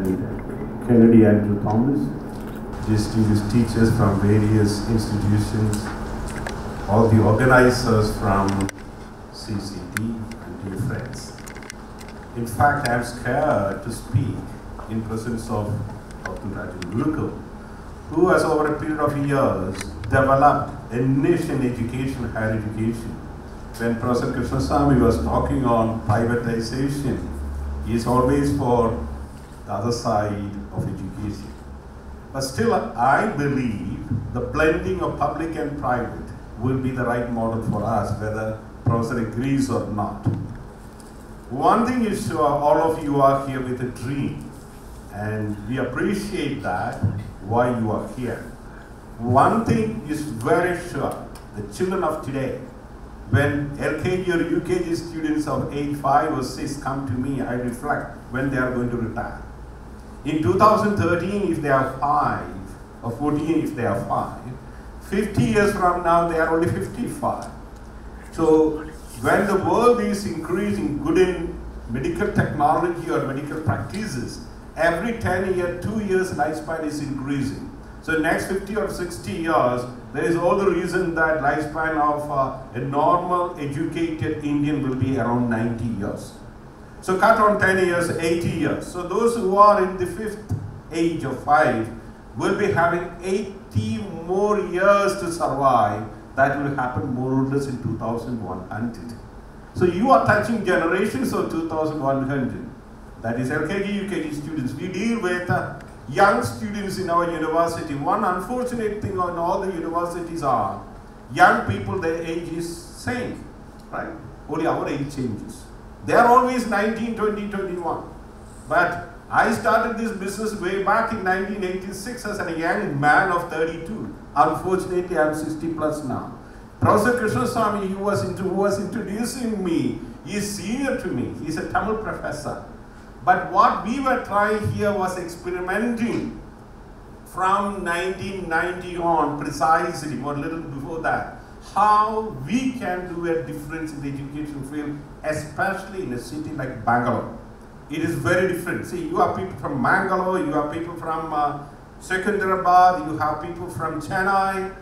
and Kennedy Andrew Thomas, distinguished teachers from various institutions, all the organizers from CCD, and dear friends. In fact, I'm scared to speak in presence of Dr. Raju Gurukul, who has over a period of years developed a niche in education, higher education. When Professor Krishnasamy was talking on privatization, he is always for the other side of education. But still, I believe the blending of public and private will be the right model for us, whether Professor agrees or not. One thing is sure, all of you are here with a dream, and we appreciate that, why you are here. One thing is very sure, the children of today, when LKG or UKG students of age 5 or 6 come to me, I reflect when they are going to retire. In 2013, if they are 5, or 14 if they are 5, 50 years from now, they are only 55. So when the world is increasing good in medical technology or medical practices, every 10 years, 2 years lifespan is increasing. So next 50 or 60 years, there is all the reason that lifespan of a normal educated Indian will be around 90 years. So cut on 10 years, 80 years. So those who are in the 5th age of 5 will be having 80 more years to survive. That will happen more or less in 2100. So you are touching generations of 2100. That is LKG, UKG students. We deal with young students in our university. One unfortunate thing on all the universities are, young people, their age is same, right? Only our age changes. They are always 19, 20, 21. But I started this business way back in 1986 as a young man of 32. Unfortunately, I'm 60 plus now. Professor Krishnasamy, who was introducing me, he is senior to me. He's a Tamil professor. But what we were trying here was experimenting from 1990 on, precisely, or a little before that, how we can do a difference in the education field, especially in a city like Bangalore. It is very different. See, you have people from Bangalore, you have people from Secunderabad, you have people from Chennai.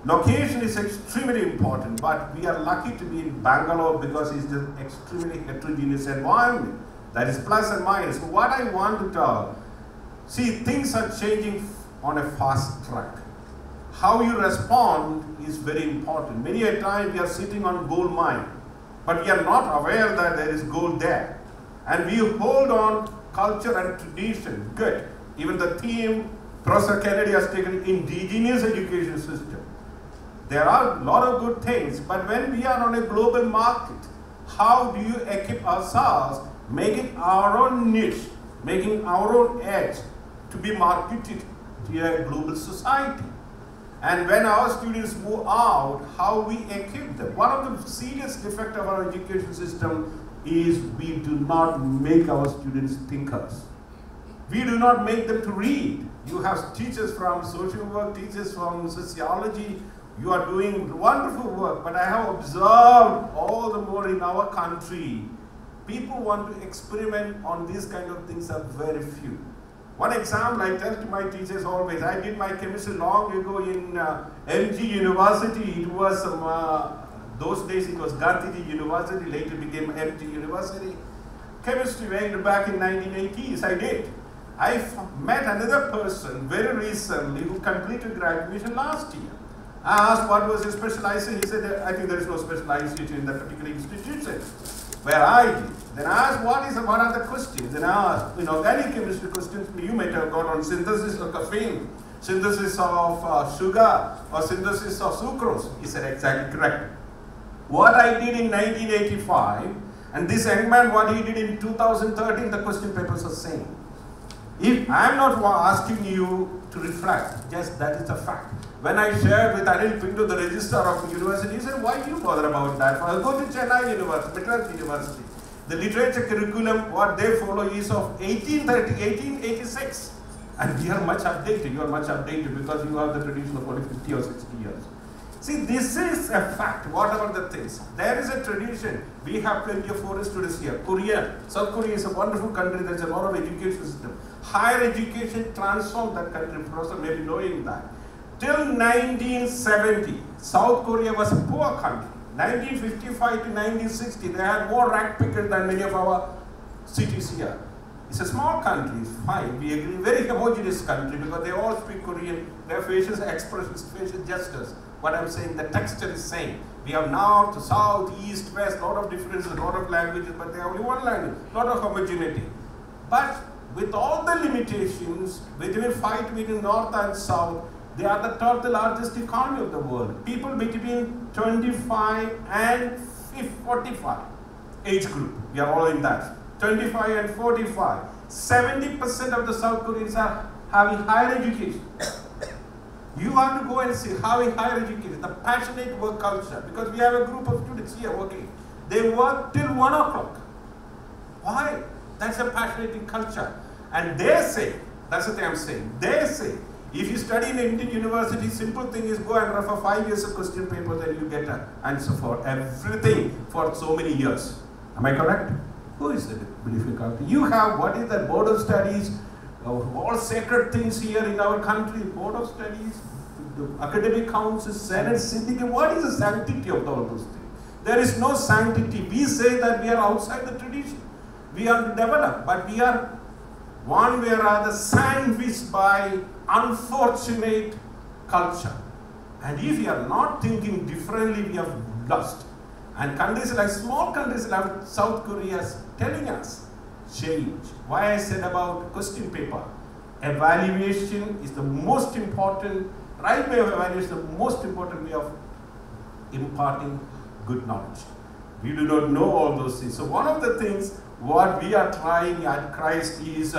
Location is extremely important, but we are lucky to be in Bangalore because it's an extremely heterogeneous environment. That is plus and minus. So what I want to tell, see, things are changing on a fast track. How you respond is very important. Many a time we are sitting on gold mine, but we are not aware that there is gold there. And we hold on culture and tradition, good. Even the theme Professor Kennedy has taken, indigenous education system. There are a lot of good things, but when we are on a global market, how do you equip ourselves, making our own niche, making our own edge to be marketed to a global society? And when our students move out, how we equip them? One of the serious defects of our education system is we do not make our students thinkers. We do not make them to read. You have teachers from social work, teachers from sociology. You are doing wonderful work, but I have observed all the more in our country, people want to experiment on these kind of things are very few. One example I tell to my teachers always, I did my chemistry long ago in MG University. It was those days it was Gandhiji University, later became MG University. Chemistry way back in 1980s, I did. I met another person very recently who completed graduation last year. I asked what was his specialization. He said, I think there is no specialization in that particular institution where I did. Then I asked, what are the questions? Then I asked, in organic chemistry questions, you might have got on synthesis of caffeine, synthesis of sugar, or synthesis of sucrose. He said, exactly correct. What I did in 1985, and this young man, what he did in 2013, the question papers are same. If I'm not asking you to reflect, just that is a fact. When I shared with Anil Pinto, the registrar of the university, he said, why do you bother about that? I'll go to Chennai University, Madras University. The literature curriculum, what they follow is of 1886. And we are much updated. You are much updated because you have the tradition of only 50 or 60 years. See, this is a fact, whatever the things. There is a tradition. We have plenty of foreign students here. Korea, South Korea is a wonderful country. There's a lot of education system. Higher education transformed that country. Professor may be knowing that. Till 1970, South Korea was a poor country. 1955 to 1960, they had more rag pickers than many of our cities here. It's a small country, it's fine. We agree, very homogeneous country because they all speak Korean. Their facial expressions, facial gestures. What I'm saying, the texture is same. We have north, south, east, west, lot of differences, lot of languages, but they have only one language, lot of homogeneity. But with all the limitations, between fight between north and south, they are the third largest economy of the world. People between 25 and 45 age group, we are all in that. 25 and 45. 70% of the South Koreans are having higher education. You have to go and see having higher education, the passionate work culture, because we have a group of students here working. They work till 1 o'clock. Why? That's a passionate culture. And they say, that's the thing I'm saying, they say, if you study in Indian university, simple thing is go and refer 5 years of question papers and you get an answer for everything for so many years. Am I correct? Who is the belief country? You have, what is that, Board of Studies, all sacred things here in our country, Board of Studies, the Academic Council, Senate, Syndicate. What is the sanctity of all those things? There is no sanctity. We say that we are outside the tradition. We are developed, but we are one way or other sandwiched by unfortunate culture. And if we are not thinking differently, we have lost. And countries like, small countries like South Korea is telling us, change. Why I said about question paper. Evaluation is the most important, right way of evaluation is the most important way of imparting good knowledge. We do not know all those things. So one of the things what we are trying at Christ is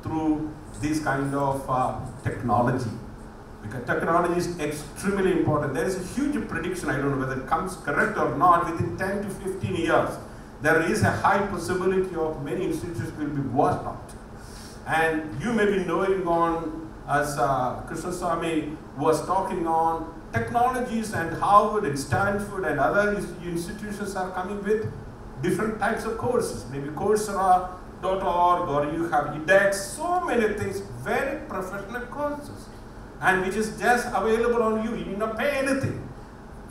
through this kind of technology. Because technology is extremely important. There is a huge prediction, I don't know whether it comes correct or not, within 10 to 15 years, there is a high possibility of many institutions will be washed out. And you may be knowing on, as Krishnaswamy was talking on, technologies and Harvard and Stanford and other institutions are coming with different types of courses. Maybe Coursera.org or you have edX, so many things, very professional courses. And which is just available on you. You need not pay anything.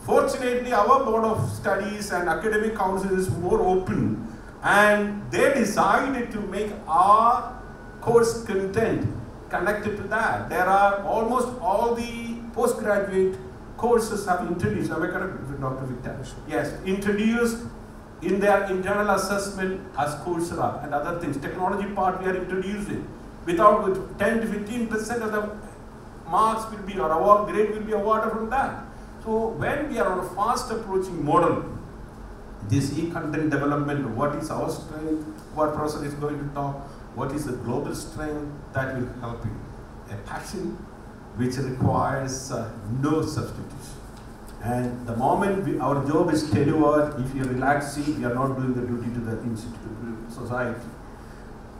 Fortunately, our Board of Studies and Academic Council is more open, and they decided to make our course content connected to that. There are almost all the postgraduate courses have introduced. Am I correct, Dr. Victor? Yes, introduced in their internal assessment as Coursera and other things. Technology part we are introducing. Without 10 to 15% of the marks will be, or award grade will be awarded from that. So when we are on a fast approaching model, this e-content development, what is our strength, what Professor is going to talk, what is the global strength that will help you. A passion which requires no substitution. And the moment our job is tenured, if you are relaxing, we are not doing the duty to the institute, society.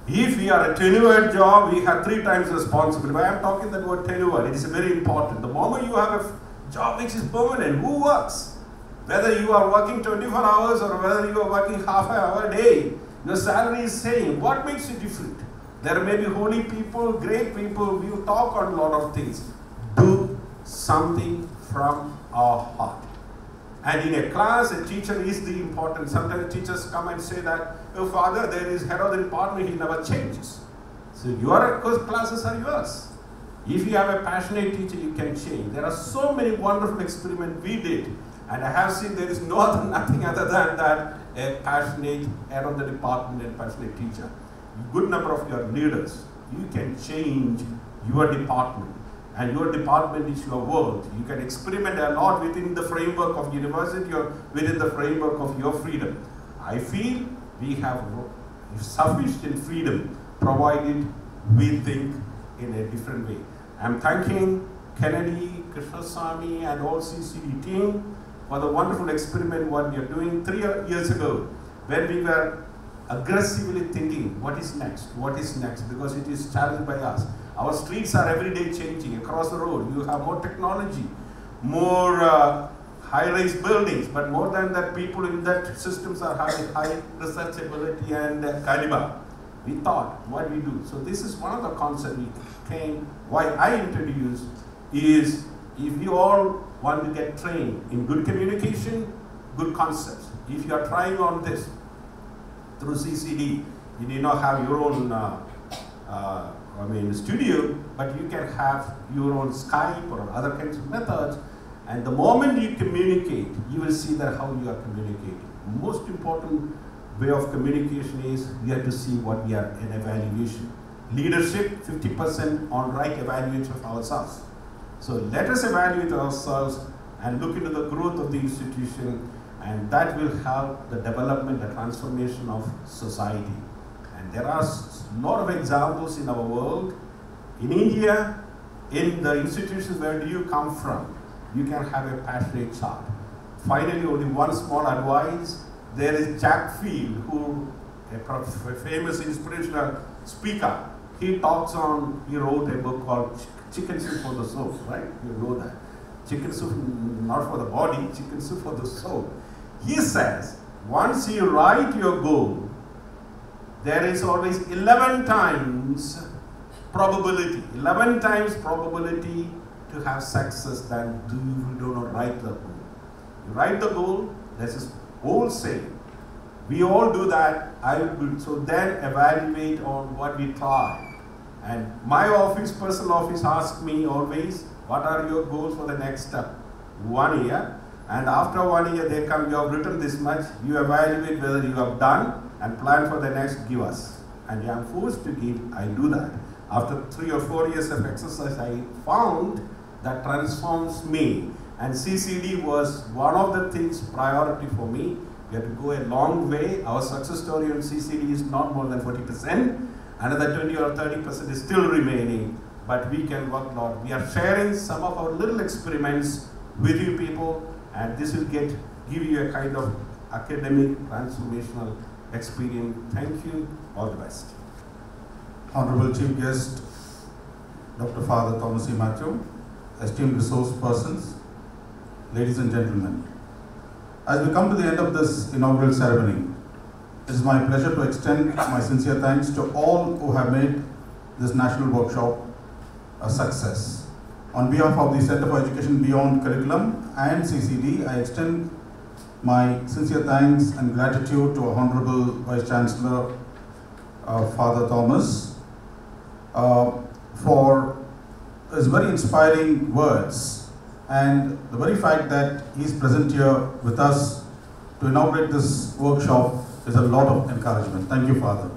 If we are a tenured job, we have 3 times responsibility. Why I am talking that word tenured, it is very important. The moment you have a job which is permanent, who works? Whether you are working 24 hours or whether you are working half an hour a day, your salary is same. What makes you different? There may be holy people, great people, we will talk on a lot of things. Do something from our heart. And in a class, a teacher is the important. Sometimes teachers come and say that, oh father, there is head of the department, he never changes. So your classes are yours. If you have a passionate teacher, you can change. There are so many wonderful experiments we did. And I have seen there is nothing other than that, a passionate head of the department and passionate teacher. A good number of your leaders, you can change your department. And your department is your world. You can experiment a lot within the framework of university or within the framework of your freedom. I feel we have sufficient freedom provided we think in a different way. I'm thanking Kennedy, Krishnaswamy and all CCD team for the wonderful experiment what we are doing 3 years ago when we were aggressively thinking what is next, because it is challenged by us. Our streets are every day changing across the road. You have more technology, more high-rise buildings, but more than that, people in that systems are having high researchability and caliber. We thought, what we do? So this is one of the concepts we came, why I introduced is, if you all want to get trained in good communication, good concepts, if you are trying on this through CCD, you need not have your own studio, but you can have your own Skype or other kinds of methods. And the moment you communicate, you will see that how you are communicating. Most important way of communication is we have to see what we are in evaluation. Leadership, 50% on right evaluation of ourselves. So let us evaluate ourselves and look into the growth of the institution, and that will help the development, the transformation of society. And there are a lot of examples in our world. In India, in the institutions where do you come from, you can have a passionate child. Finally, only one small advice. There is Jack Field, who a famous inspirational speaker. He wrote a book called Chicken Soup for the Soul, right? You know that. Chicken soup, not for the body, chicken soup for the soul. He says, once you write your goal, there is always 11 times probability. 11 times probability to have success than you do not write the goal. You write the goal, there's this whole saying. We all do that. So then evaluate on what we try. And my office, personal office, asks me always, what are your goals for the next 1 year? And after 1 year, they come, you have written this much, you evaluate whether you have done and plan for the next, give us. And I am forced to give, I do that. After 3 or 4 years of exercise, I found that transforms me. And CCD was one of the things priority for me. We have to go a long way. Our success story on CCD is not more than 40%. Another 20 or 30% is still remaining, but we can work a lot. We are sharing some of our little experiments with you people, and this will give you a kind of academic transformational experience. Thank you. All the best. Honorable Chief Guest, Dr. Father Thomas E. Matthew, esteemed resource persons, ladies and gentlemen. As we come to the end of this inaugural ceremony, it is my pleasure to extend my sincere thanks to all who have made this national workshop a success. On behalf of the Center for Education Beyond Curriculum and CCD, I extend my sincere thanks and gratitude to Honorable Vice Chancellor Father Thomas for his very inspiring words, and the very fact that he is present here with us to inaugurate this workshop is a lot of encouragement. Thank you, Father.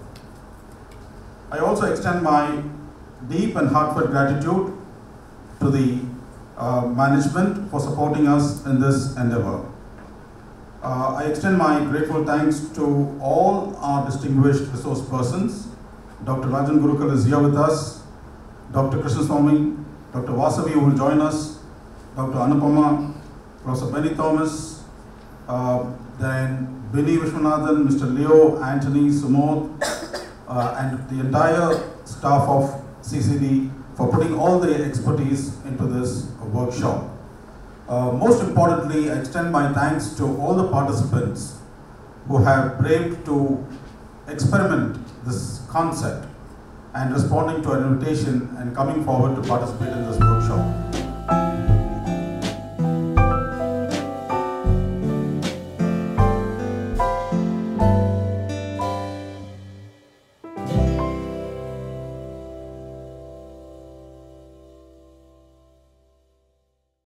I also extend my deep and heartfelt gratitude to the management for supporting us in this endeavor. I extend my grateful thanks to all our distinguished resource persons. Dr. Rajan Gurukal is here with us, Dr. Krishnaswamy, Dr. Vasavi who will join us, Dr. Anupama, Professor Benny Thomas, then Billy Vishwanathan, Mr. Leo, Anthony, Sumod, and the entire staff of CCD for putting all the expertise into this workshop. Most importantly, I extend my thanks to all the participants who have braved to experiment this concept and responding to an invitation and coming forward to participate in this workshop.